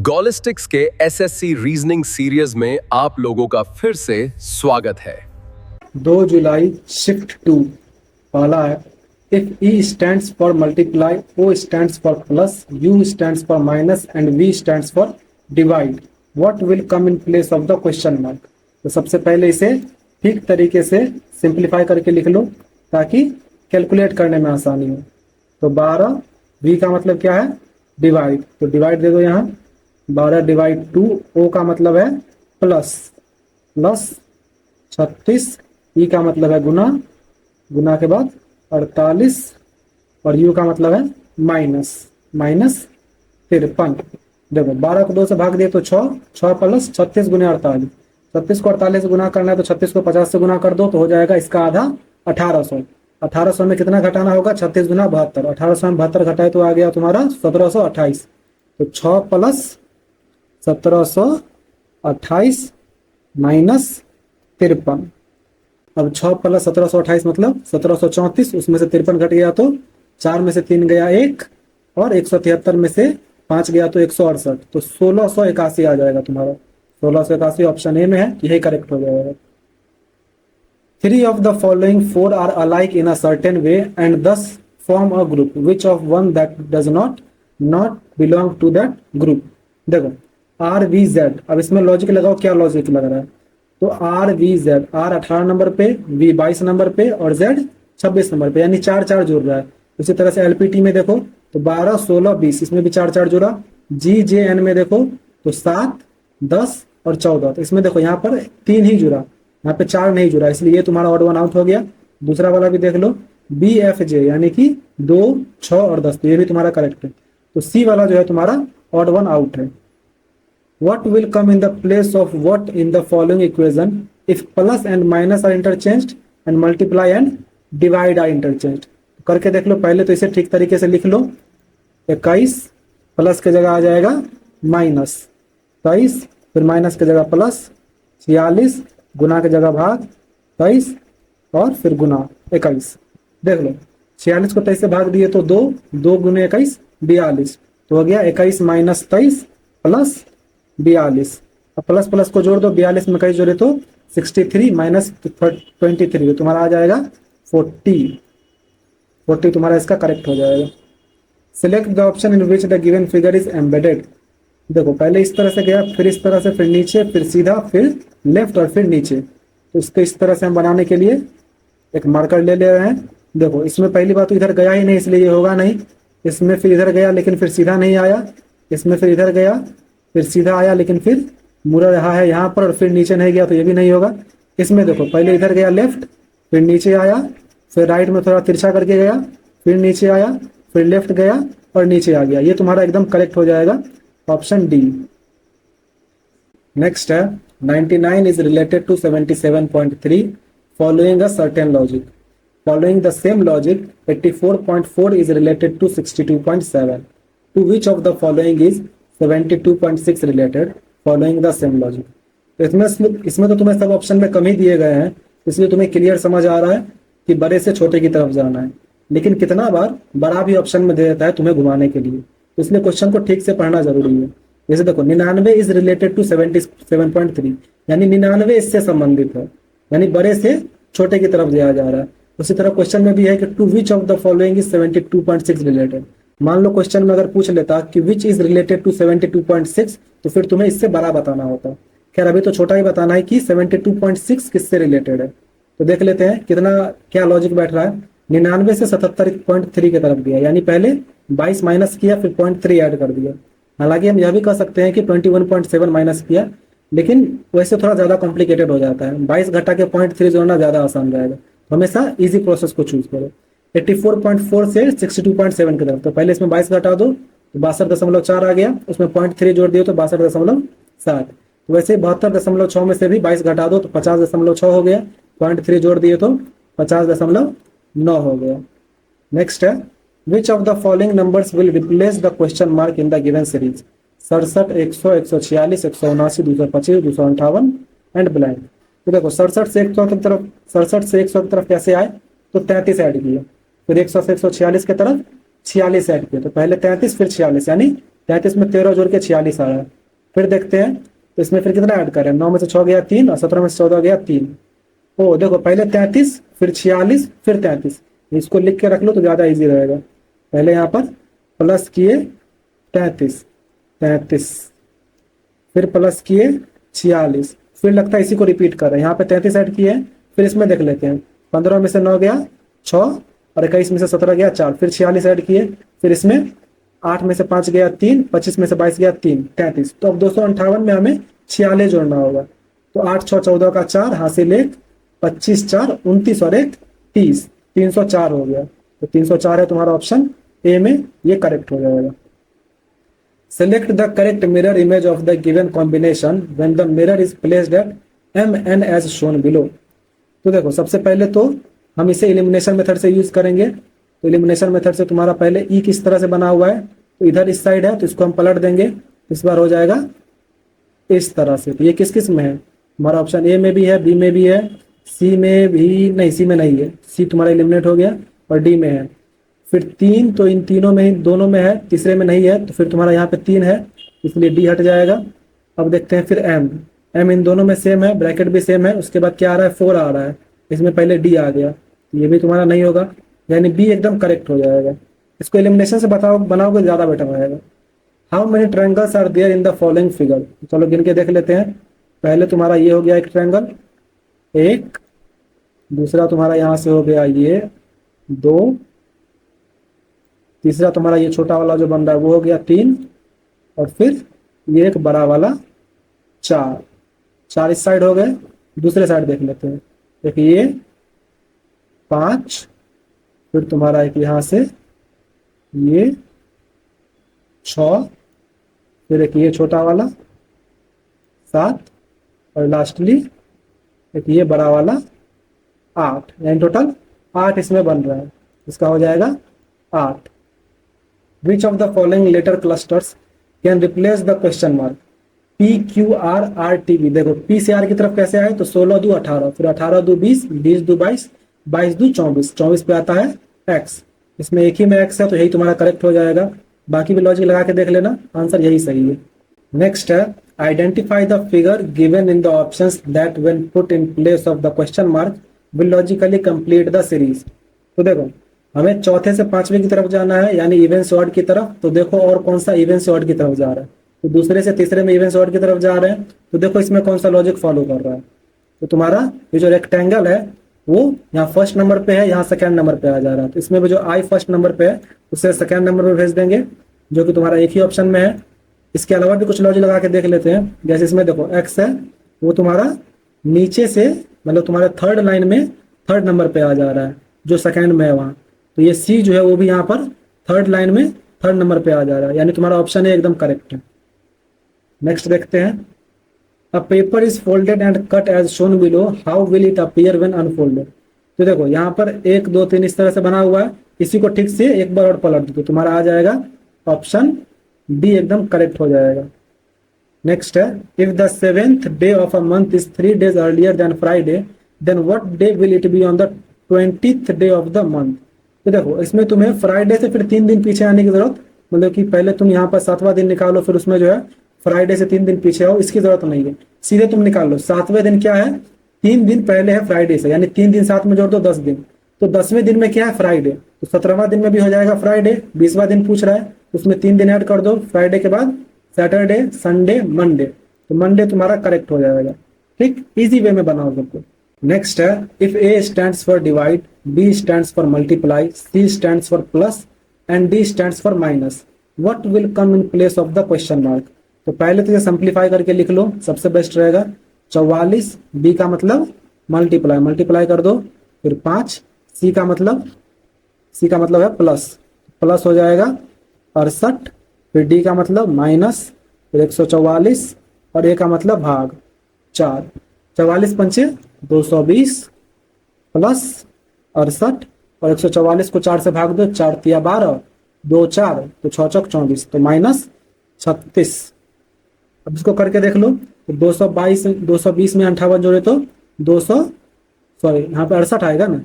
गॉलिस्टिक्स के SSC reasoning series में आप लोगों का फिर से स्वागत है। 2 जुलाई शिफ्ट 2 पहला है, if E stands for multiply, O stands for plus, U stands for minus and V stands for divide, what will come in place of the question mark. तो सबसे पहले इसे ठीक तरीके से सिंप्लीफाई करके लिख लो ताकि कैलकुलेट करने में आसानी हो। तो 12 वी का मतलब क्या है, डिवाइड, तो डिवाइड दे दो यहाँ 12 डिवाइड 2, ओ का मतलब है प्लस, प्लस 36, ई का मतलब है गुना, गुना के बाद 48 और यू का मतलब है माइनस, माइनस 53। देखो 12 को 2 से भाग दिए तो 6, 6 प्लस 36 गुना 48, 36 को 48 से गुना करना है तो 36 को 50 से गुना कर दो तो हो जाएगा इसका आधा 1800। 1800 में कितना घटाना होगा, 36 गुना 72, 1800 में 72 घटाए तो आ गया तुम्हारा 1728। तो 6 प्लस 1728 माइनस 53। अब 6 प्लस 1728 मतलब 1734, उसमें से 53 घट गया तो 4 में से 3 गया 1 और 173 में से 5 गया तो 168, तो 1681 आ जाएगा तुम्हारा। 1681 ऑप्शन ए में है, यही करेक्ट हो जाएगा। 3 of the following 4 are alike in a certain way and thus form a group. Which of one that does not belong to that group? देखो आर वी जेड, अब इसमें लॉजिक लगाओ, क्या लॉजिक लग रहा है। तो R V Z, R 18 number पे, वी 22 नंबर पे और जेड 26 नंबर पे, यानी 4 4 जुड़ रहा है। उसी तरह से एलपीटी में देखो तो 12 16 20, इसमें भी 4 4 जुड़ा। जी जे एन में देखो तो 7 10 और 14, तो इसमें देखो यहाँ पर 3 ही जुड़ा, यहाँ पे 4 नहीं जुड़ा, इसलिए ये तुम्हारा ऑड वन आउट हो गया। दूसरा वाला भी देख लो, बी एफ जे यानी कि 2 6 और 10, तो ये भी तुम्हारा करेक्ट है। तो सी वाला जो है तुम्हारा ऑड वन आउट है। What will come in the place of what in the following equation if plus and minus are interchanged and multiply and divide are interchanged? करके देख लो पहले, तो इसे ठीक तरीके से लिख लो। 21 प्लस के जगह आ जाएगा माइनस 23, फिर माइनस के जगह प्लस 46, गुना के जगह भाग 23 और फिर गुना 21। देख लो 46 को 23 से भाग दिए तो 2, 2 गुने 21 42, तो हो गया 21 माइनस 23 प्लस 42। अब प्लस प्लस को जोड़ दो, 42 में 21 जोड़े तो 63 माइनस 23, तो तुम्हारा आ जाएगा 40 तुम्हारा इसका करेक्ट हो जाएगा। Select the option in which the given figure is embedded. देखो पहले इस तरह से गया, फिर इस तरह से, फिर नीचे, फिर सीधा, फिर लेफ्ट और फिर नीचे। तो इसको इस तरह से हम बनाने के लिए एक मार्कर ले रहे हैं। देखो इसमें पहली बात तो इधर गया ही नहीं, इसलिए ये होगा नहीं। इसमें फिर इधर गया लेकिन फिर सीधा नहीं आया, इसमें फिर इधर गया फिर सीधा आया लेकिन फिर मुड़ा रहा है यहाँ पर, और फिर नीचे नहीं गया तो ये भी नहीं होगा। इसमें देखो पहले इधर गया लेफ्ट, फिर नीचे आया, फिर राइट में थोड़ा तिरछा करके गया, फिर नीचे आया, फिर लेफ्ट गया और नीचे आ गया। ये तुम्हारा एकदम करेक्ट हो जाएगा, ऑप्शन डी। नेक्स्ट है 99 is related to 77.3 following a certain logic. Following the same logic 84.4 is related to 62.7, to which of the following is 72.6 related following the same logic. तो इसमें तो तुम्हें सब ऑप्शन में कम ही दिए गए हैं, इसलिए तुम्हें क्लियर समझ आ रहा है कि बड़े से छोटे की तरफ जाना है। लेकिन कितना बार बड़ा भी ऑप्शन में दे देता है तुम्हें घुमाने के लिए, तो इसलिए क्वेश्चन को ठीक से पढ़ना जरूरी है। जैसे देखो 99 इज रिलेटेड टू 77.3, यानी 99 इससे संबंधित है, यानी बड़े से छोटे की तरफ दिया जा रहा है। उसी तरह क्वेश्चन में भी है कि to which of the following is 72.6 related. मान लो क्वेश्चन में अगर पूछ लेता कि विच इज रिलेटेड टू 72.6, तो फिर तुम्हें इससे बड़ा बताना होता। खैर अभी तो छोटा ही बताना है कि 72.6 किससे रिलेटेड है। तो देख लेते हैं कितना क्या लॉजिक बैठ रहा है। 99 से 77.3 की तरफ दिया, यानी पहले 22 माइनस किया फिर 0.3 ऐड कर दिया। हालांकि हम यह भी कह सकते हैं कि 21.7 माइनस किया, लेकिन वैसे थोड़ा ज्यादा कॉम्प्लिकेटेड हो जाता है। 22 घटा के 0.3 जोड़ना ज्यादा आसान रहेगा, हमेशा इजी प्रोसेस को चूज करो। 84.4 से 62.7 की तरफ, तो पहले इसमें 22 घटा दो तो 62.4 आ गया, उसमें 0.3 जोड़ दियो तो 62.7। तो वैसे 72.6 में से भी 22 घटा दो तो 50.6 हो गया, 0.3 जोड़ दिए तो 50.9 हो गया। नेक्स्ट है विच of the following numbers will replace the question mark in the given series. 67 100 146 179 225 258 and blank. तो देखो 67 से 100 की तरफ, 67 से 100 की तरफ कैसे आए, तो 33 ऐड किए, फिर 100 से 146 की तरफ 46 ऐड किए, तो पहले 33 फिर 46, यानी 33 में 13 जोड़ के 46 आया। फिर देखते हैं तो इसमें फिर कितना ऐड करें, 9 में से 6 गया 3 और 17 में से 14 गया 3। ओ देखो, पहले 33 फिर 46 फिर 33, इसको लिख के रख लो तो ज़्यादा इजी रहेगा। पहले यहाँ पर प्लस किए 33, फिर प्लस किए 46, फिर लगता है इसी को रिपीट कर रहे हैं। यहाँ पे 33 ऐड किए, फिर इसमें देख लेते हैं 15 में से 9 गया 6 और 21 में से 17 गया 4, फिर 46 ऐड किए, फिर इसमें 8 में से 5 गया 3, 25 में से 22 गया 3, 33। तो अब 258 में हमें 46 जोड़ना होगा। तो 8 6 14 का 4 हासिल 1, 25 4 29 और 1 30, 304 हो गया। तो 304 है तुम्हारा ऑप्शन ए में, ये करेक्ट हो जाएगा। Select the correct mirror image of the given combination when the mirror is placed at mn as shown below। तो देखो, सबसे पहले तो हम इसे एलिमिनेशन मेथड से यूज करेंगे। तो एलिमिनेशन मेथड से तुम्हारा पहले ई किस तरह से बना हुआ है, तो इधर इस साइड है तो इसको हम पलट देंगे, इस बार हो जाएगा इस तरह से। तो ये किस किस में है, हमारा ऑप्शन ए में भी है, बी में भी है, सी में भी नहीं, सी में नहीं है, सी तुम्हारा एलिमिनेट हो गया, और डी में है। फिर 3 तो इन तीनों में ही, दोनों में है, तीसरे में नहीं है, तो फिर तुम्हारा यहाँ पे 3 है, इसलिए डी हट जाएगा। अब देखते हैं फिर एम इन दोनों में सेम है, ब्रैकेट भी सेम है, उसके बाद क्या आ रहा है 4 आ रहा है, इसमें पहले डी आ गया, तो ये भी तुम्हारा नहीं होगा, यानी बी एकदम करेक्ट हो जाएगा। इसको एलिमिनेशन से बनाओगे ज़्यादा बेटर रहेगा। How many triangles are there in the following figure, चलो गिन के देख लेते हैं। पहले तुम्हारा ये हो गया एक ट्रायंगल, एक, दूसरा तुम्हारा यहाँ से हो गया ये 2, तीसरा तुम्हारा ये छोटा वाला जो बन रहा है वो हो गया 3, और फिर ये एक बड़ा वाला 4 इस साइड हो गए। दूसरे साइड देख लेते हैं, एक ये 5, फिर तुम्हारा एक यहाँ से ये 6, फिर एक ये छोटा वाला 7, और लास्टली एक ये बड़ा वाला 8, यानी टोटल 8 इसमें बन रहा है, इसका हो जाएगा 8। Which of the following letter clusters can replace the question mark? P, Q, R, R, T, B। देखो P से R की तरफ कैसे आए, तो 16 2 18, फिर 18 2 20, 20 2 22, 22 2 24, 24 पे आता है X। इसमें एक ही में X है, तो यही तुम्हारा करेक्ट हो जाएगा। बाकी भी लॉजिक लगा के देख लेना, आंसर यही सही है। नेक्स्ट है, identify the figure given in the options that when put in place of the question mark will logically complete the series. तो देखो, हमें चौथे से पांचवें की तरफ जाना है, यानी इवन से ऑड की तरफ। तो देखो और कौन सा इवन से ऑड की तरफ जा रहा है, तो दूसरे से तीसरे में इवन से ऑड की तरफ जा रहे हैं। तो देखो इसमें कौन सा लॉजिक फॉलो कर रहा है, तो तुम्हारा ये जो रेक्टेंगल है वो यहाँ फर्स्ट नंबर पे है, यहाँ सेकंड नंबर पे आ जा रहा है। तो इसमें भी जो आई फर्स्ट नंबर पे है उसे सेकंड नंबर पे भेज देंगे, जो कि तुम्हारा एक ही ऑप्शन में है। इसके अलावा भी कुछ लॉजिक लगा के देख लेते हैं। जैसे इसमें देखो एक्स है, वो तुम्हारा नीचे से, मतलब तुम्हारे थर्ड लाइन में थर्ड नंबर पे आ जा रहा है, जो सेकंड में है वहाँ। तो ये सी जो है वो भी यहाँ पर थर्ड लाइन में थर्ड नंबर पे आ जा रहा है, यानी तुम्हारा ऑप्शन है एकदम करेक्ट है। नेक्स्ट देखते हैं, a paper is folded and cut as shown below, how will it appear when unfolded. तो देखो यहाँ पर 1 2 3 इस तरह से बना हुआ है, इसी को ठीक से एक बार और पलट दो तो तुम्हारा आ जाएगा ऑप्शन डी, एकदम करेक्ट हो जाएगा। नेक्स्ट है, if the 7th day of a month is 3 days earlier than Friday, then what day will it be on the 20th day of the month. तो देखो इसमें तुम्हें फ्राइडे से फिर 3 दिन पीछे आने की जरूरत, मतलब कि पहले तुम यहाँ पर 7वां दिन निकालो, फिर उसमें जो है फ्राइडे से 3 दिन पीछे आओ, इसकी जरूरत नहीं है। सीधे तुम निकाल लो 7वें दिन क्या है, 3 दिन पहले है फ्राइडे से, यानी 3 दिन साथ में जोड़ दो 10 दिन। तो 10वें दिन में क्या है फ्राइडे, तो 17वां दिन में भी हो जाएगा फ्राइडे। 20वां दिन पूछ रहा है, उसमें 3 दिन ऐड कर दो, फ्राइडे के बाद सैटरडे संडे मंडे, तो मंडे तुम्हारा करेक्ट हो जाएगा। ठीक, इजी वे में बनाओ बिल्कुल। नेक्स्ट है, if A stands for divide, B stands for multiply, C stands for plus and D stands for minus, what will come in place of the question mark. तो पहले तो ये सिंप्लीफाई करके लिख लो, सबसे बेस्ट रहेगा। 44, बी का मतलब मल्टीप्लाई, मल्टीप्लाई कर दो, फिर 5, सी का मतलब है प्लस, प्लस हो जाएगा 68, फिर डी का मतलब माइनस, फिर 144, और ए का मतलब भाग 4। 44 पंचे 220 प्लस 68, और 144 को 4 से भाग दो, 4 तिया 12, 2 4, तो 6 चौक 24, तो माइनस 36। अब इसको करके देख लो, तो 220 में 58 जोड़े तो 200, सॉरी यहाँ पे 68 आएगा ना,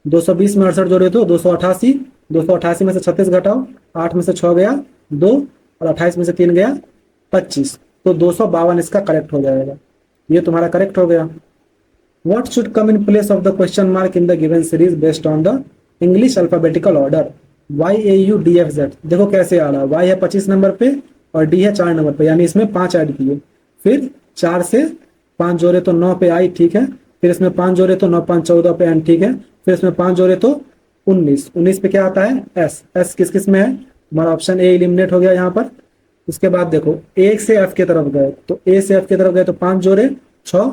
220 में 68 जोड़े तो 288, 288 में से 36 घटाओ, 8 में से 6 गया 2, और 28 में से 3 गया 25, तो 252 इसका करेक्ट हो जाएगा। ये तुम्हारा करेक्ट हो गया। What should come in place of the question mark in the given series based on the English alphabetical order? Y A U D F Z। देखो कैसे आ रहा है, Y है 25 नंबर पे और D है 4 नंबर पे, यानी इसमें 5 ऐड किए, फिर 4 से 5 जोड़े तो 9 पे आई, ठीक है, फिर इसमें 5 जोड़े तो 9 5 14 पे एन, ठीक है, फिर इसमें 5 जोड़े तो 19 पे क्या आता है एस। एस किस किस में है, तुम्हारा ऑप्शन ए एलिमिनेट हो गया यहाँ पर। उसके बाद देखो एक से एफ की तरफ गए, तो ए से एफ की तरफ गए तो 5 जोड़े 6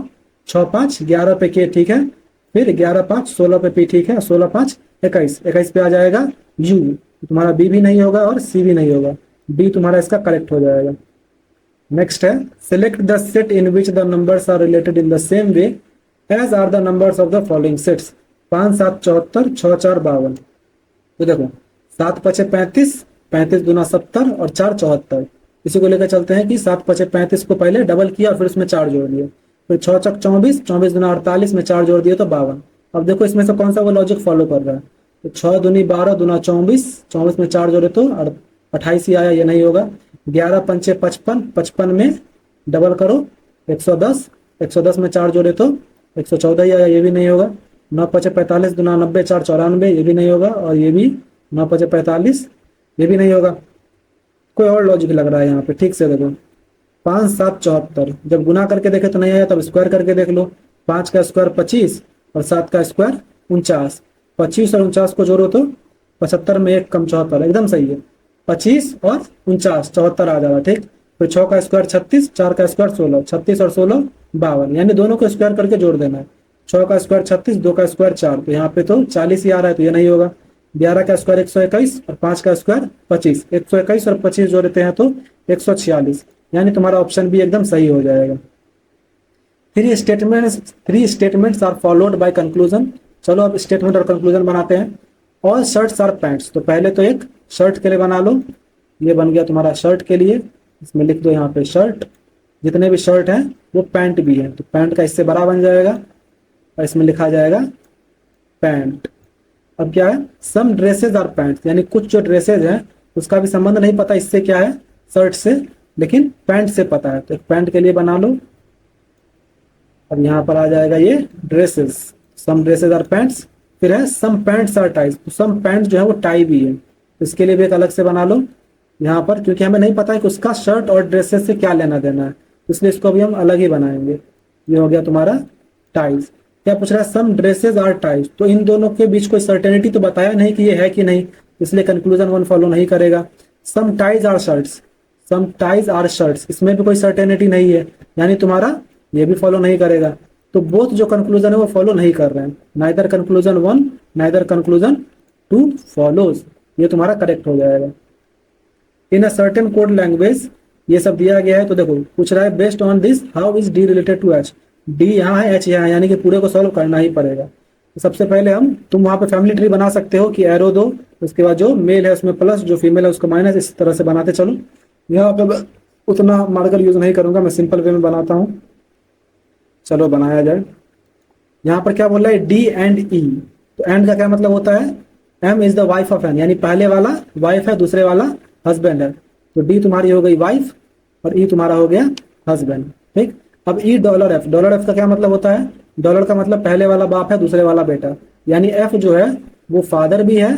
6 5 11 पे के, ठीक है, फिर 11 5 16 पे पी, ठीक है, 16 5 21, 21 पे आ जाएगा यू। तुम्हारा बी भी नहीं होगा और सी भी नहीं होगा, बी तुम्हारा इसका करेक्ट हो जाएगा। नेक्स्ट है select the set in which the numbers are related in the same way as are the numbers of the following sets. 5 7 74, 6 4 52। तो देखो 7 5 35, 35 दूना 70 और 4 74। इसी को लेकर चलते हैं कि 7 5 35 को पहले डबल किया और फिर उसमें 4 जोड़ दिए, फिर 6 चक 24, 24 दूना 48 में 4 जोड़ दिए तो 52। अब देखो इसमें से कौन सा वो लॉजिक फॉलो कर रहा है, तो 6 दूनी 12 दूना 24, 24 में 4 जोड़े तो 28 ही आया, ये नहीं होगा। 11 पंचे 55, 55 में डबल करो 110, 110 में 4 जोड़े तो 114 ही आया, ये भी नहीं होगा। 9 पचे 45 दूना 90 4 94, ये भी नहीं होगा, और ये भी 9 पचे 45, ये भी नहीं होगा। कोई और लॉजिक लग रहा है यहाँ पे, ठीक से देखो। 5 7 74, जब गुना करके देखे तो नहीं आया, तब स्क्वायर करके देख लो। 5 का स्क्वायर 25 और 7 का स्क्वायर 49, 25 और 49 को जोड़ो तो 75 में 1 कम 74, एकदम सही है। 25 और 49 74 आ जाएगा, ठीक। फिर 6 का स्क्वायर 36, 4 का स्क्वायर 16, 36 और 16 52, यानी दोनों को स्क्वायर करके जोड़ देना है। 6 का स्क्वायर 36, 2 का स्क्वायर 4, तो यहाँ पे तो 40 ही आ रहा है, तो ये नहीं होगा। 11 का स्क्वायर 121 और 5 का स्क्वायर 25, 121 और 25 जोड़ते हैं तो 146, यानी तुम्हारा ऑप्शन भी एकदम सही हो जाएगा। Three statements are followed by conclusion. चलो अब स्टेटमेंट और कंक्लूजन बनाते हैं। ऑल शर्ट्स आर पैंट्स, तो पहले तो एक शर्ट के लिए बना लो, ये बन गया तुम्हारा शर्ट के लिए, इसमें लिख दो यहाँ पे शर्ट। जितने भी शर्ट हैं वो पैंट भी है, तो पैंट का इससे बड़ा बन जाएगा और इसमें लिखा जाएगा पैंट। अब क्या है, सम ड्रेसेज आर पैंट्स, यानी कुछ जो ड्रेसेज हैं उसका भी संबंध नहीं पता इससे क्या है शर्ट से, लेकिन पैंट से पता है, तो एक पैंट के लिए बना लो। अब यहाँ पर आ जाएगा ये dresses, some dresses are pants. फिर है सम पैंट्स आर टाइज, तो सम पैंट्स जो है वो टाई भी है, इसके लिए भी एक अलग से बना लो यहाँ पर, क्योंकि हमें नहीं पता है कि उसका शर्ट और ड्रेसेस से क्या लेना देना है, इसलिए इसको भी हम अलग ही बनाएंगे। ये हो गया तुम्हारा टाइज। क्या पूछ रहा है, सम ड्रेसेस आर टाइज, तो इन दोनों के बीच कोई सर्टेनिटी तो बताया नहीं कि ये है कि नहीं, इसलिए कंक्लूजन 1 फॉलो नहीं करेगा। Some ties are shirts, some ties are shirts, इसमें भी कोई सर्टेनिटी नहीं है, यानी तुम्हारा ये भी फॉलो नहीं करेगा। तो बोथ जो कंक्लूजन है वो फॉलो नहीं कर रहे हैं, neither conclusion 1 neither conclusion 2 follows, ये तुम्हारा करेक्ट हो जाएगा। इन अ सर्टेन कोड लैंग्वेज, ये सब दिया गया है, तो देखो पूछ रहा है based on this how is D related to H. D यहाँ है, एच यहाँ है, यानी कि पूरे को सॉल्व करना ही पड़ेगा। तो सबसे पहले तुम वहाँ पे फैमिली ट्री बना सकते हो कि एरो दो, उसके बाद जो मेल है उसमें प्लस, जो फीमेल है उसको माइनस, इस तरह से बनाते चलो। यहाँ पे उतना मार्कर यूज नहीं करूंगा, मैं सिंपल वे में बनाता हूँ। चलो बनाया जाए। यहाँ पर क्या बोल रहा है, डी एंड ई, तो एंड का क्या मतलब होता है, M is the wife of N, यानी पहले वाला वाइफ है, दूसरे वाला हस्बैंड है, तो डी तुम्हारी हो गई वाइफ और ई तुम्हारा हो गया हस्बैंड, ठीक। अब ई डॉलर एफ, डॉलर एफ का क्या मतलब होता है, डॉलर का मतलब पहले वाला बाप है, दूसरे वाला बेटा, यानी एफ जो है वो फादर भी है,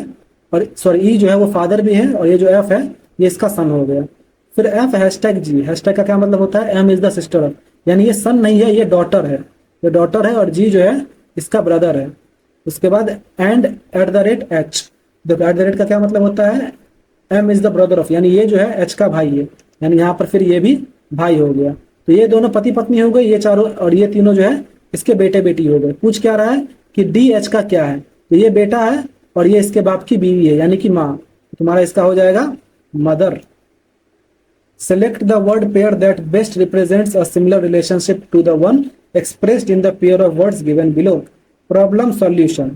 और सॉरी ई जो है वो फादर भी है, और ये जो एफ है ये इसका सन हो गया। फिर एफ हैशटैग जी, हैशटैग का क्या मतलब होता है, M is the sister of, यानी ये सन नहीं है, ये डॉटर है, ये डॉटर है, और जी जो है इसका ब्रदर है। उसके बाद and at the rate H, देखो एट द रेट का क्या मतलब होता है, M is the brother of, यानी ये जो है एच का भाई है, यानी यहाँ पर फिर ये भी भाई हो गया। तो ये दोनों पति पत्नी हो गए, ये चारों, और ये तीनों जो है इसके बेटे बेटी हो गए। पूछ क्या रहा है कि डी एच का क्या है, तो ये बेटा है और ये इसके बाप की बीवी है, यानी कि माँ, तुम्हारा इसका हो जाएगा mother. Select the word pair that best represents a similar relationship to the one expressed in the pair of words given below. Problem solution,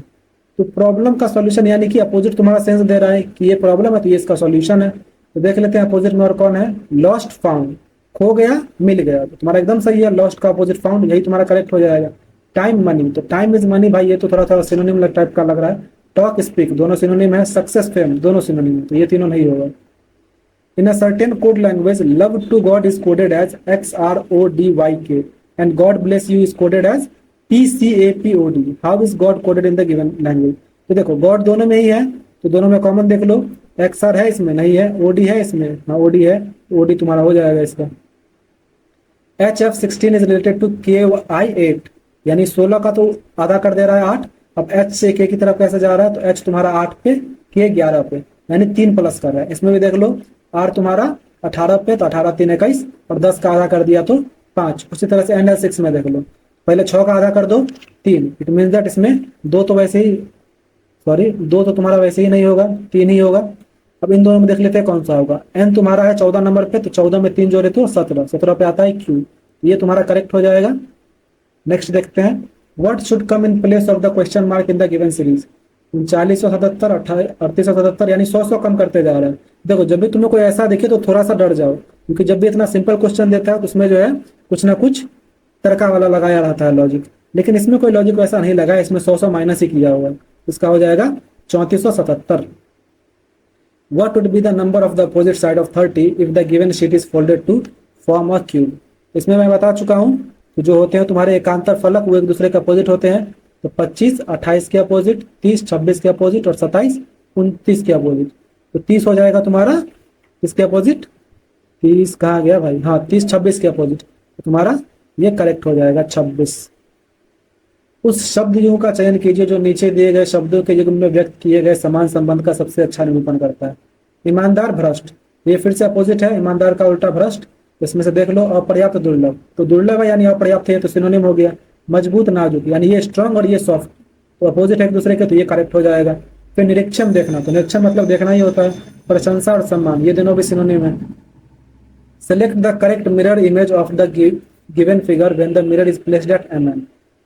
तो प्रॉब्लम का सॉल्यूशन यानी कि अपोजिट तुम्हारा सेंस दे रहा है कि ये प्रॉब्लम है तो ये इसका सॉल्यूशन है। तो देख लेते हैं अपोजिट में और कौन है, लॉस्ट फाउंड, खो गया मिल गया, तो तुम्हारा एकदम सही है, लॉस्ट का अपोजिट फाउंड, यही तुम्हारा करेक्ट हो जाएगा। टाइम मनी, तो टाइम इज मनी, भाई ये तो थोड़ा थोड़ा सिनोनिम टाइप का लग रहा है। टॉक स्पीक, दोनों सिनोनिम है। सक्सेस फेम, दोनों सिनोनिम है, तो ये तीनों नहीं होगा। In a certain code language, love to God is coded as XRODYK and God bless you is coded as PCAPOD. How is God coded in the given language? तो देखो God दोनों में ही है, तो दोनों में कॉमन देख लो। XR है इसमें, नहीं है। OD है इसमें, हाँ OD है, तो OD तुम्हारा हो जाएगा इसका। HF16 is related to KI8, यानी 16 का तो आधा कर दे रहा है 8। अब H से K की तरफ कैसे जा रहा है, तो H तुम्हारा 8 पे, K 11 पे, यानी 3 प्लस कर रहा है। इसमें भी देख लो R तुम्हारा 18 पे, तो 18 3 21, और 10 का आधा कर दिया तो 5। उसी तरह से NL6 में देख लो, पहले 6 का आधा कर दो 3, इट मीन दैट इसमें 2 तो वैसे ही, सॉरी 2 तो तुम्हारा वैसे ही नहीं होगा, 3 ही होगा। अब इन दोनों में देख लेते हैं कौन सा होगा। N तुम्हारा है 14 नंबर पे, तो 14 में 3 जोड़े तो 17, 17 पे आता है Q, ये तुम्हारा करेक्ट हो जाएगा। नेक्स्ट देखते हैं, what should come in place of the question mark in the given series. 3977, 3877, यानी 100 कम करते जा रहा है। देखो जब भी तुम्हें कोई ऐसा दिखे तो थोड़ा सा डर जाओ, क्योंकि जब भी इतना सिंपल क्वेश्चन देता है तो उसमें जो है कुछ ना कुछ तड़का वाला लगाया रहता है लॉजिक, लेकिन इसमें कोई लॉजिक वैसा नहीं लगा है, इसमें 100 माइनस ही किया हुआ है। इसका हो जाएगा 3477। What would be the number of the opposite side of 30 if the given sheet is folded to form a cube? इसमें मैं बता चुका हूँ कि जो होते हैं तुम्हारे एकांतर फलक वो एक दूसरे के अपोजिट होते हैं। तो 25 28 के अपोजिट, 30 26 के अपोजिट, और 27 29 के अपोजिट। तो 30 हो जाएगा तुम्हारा किसके अपोजिट, 30 कहाँ गया भाई, हाँ 30 26 के अपोजिट, तो तुम्हारा ये करेक्ट हो जाएगा 26। उस शब्द युग का चयन कीजिए जो नीचे दिए गए शब्दों के युग में व्यक्त किए गए समान संबंध का सबसे अच्छा निरूपण करता है। ईमानदार भ्रष्ट, ये फिर से अपोजिट है, ईमानदार का उल्टा भ्रष्ट। इसमें से देख लो, अपर्याप्त दुर्लभ, तो दुर्लभ है यानी अपर्याप्त है, तो सिनोनिम हो गया। मजबूत नाजुक, यानी ये स्ट्रांग और ये सॉफ्ट, तो अपोजिट है एक दूसरे के, तो ये करेक्ट हो जाएगा। फिर निरीक्षण देखना, तो निरीक्षण मतलब देखना ही होता है। प्रशंसा और सम्मान, ये दोनों भी सिनोनिम है। Select the correct mirror image of the given figure when the mirror is placed at MN।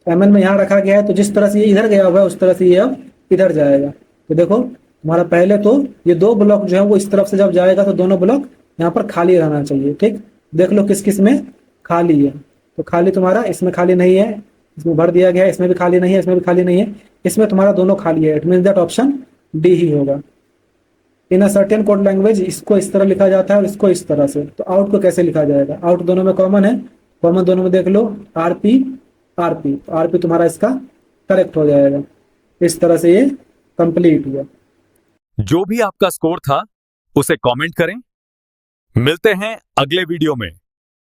MN में यहाँ रखा गया है, तो जिस तरह से ये इधर गया हुआ है उस तरह से ये अब इधर जाएगा। तो देखो तुम्हारा पहले तो ये 2 ब्लॉक जो है वो इस तरफ से जब जाएगा तो दोनों ब्लॉक यहाँ पर खाली रहना चाहिए। ठीक, देख लो किस किस में खाली है, तो खाली तुम्हारा इसमें खाली नहीं है, इसमें भर दिया गया है, इसमें भी खाली नहीं है, इसमें भी खाली नहीं है, इसमें तुम्हारा दोनों खाली है। It mean that option D ही होगा। In a certain code language इसको इस तरह लिखा जाता है और इसको इस तरह से। तो आउट को कैसे लिखा जाएगा, आउट दोनों में कॉमन है, कॉमन दोनों में देख लो RP RP, तो RP तुम्हारा इसका करेक्ट हो जाएगा। इस तरह से ये कंप्लीट हुआ। जो भी आपका स्कोर था उसे कमेंट करें। मिलते हैं अगले वीडियो में।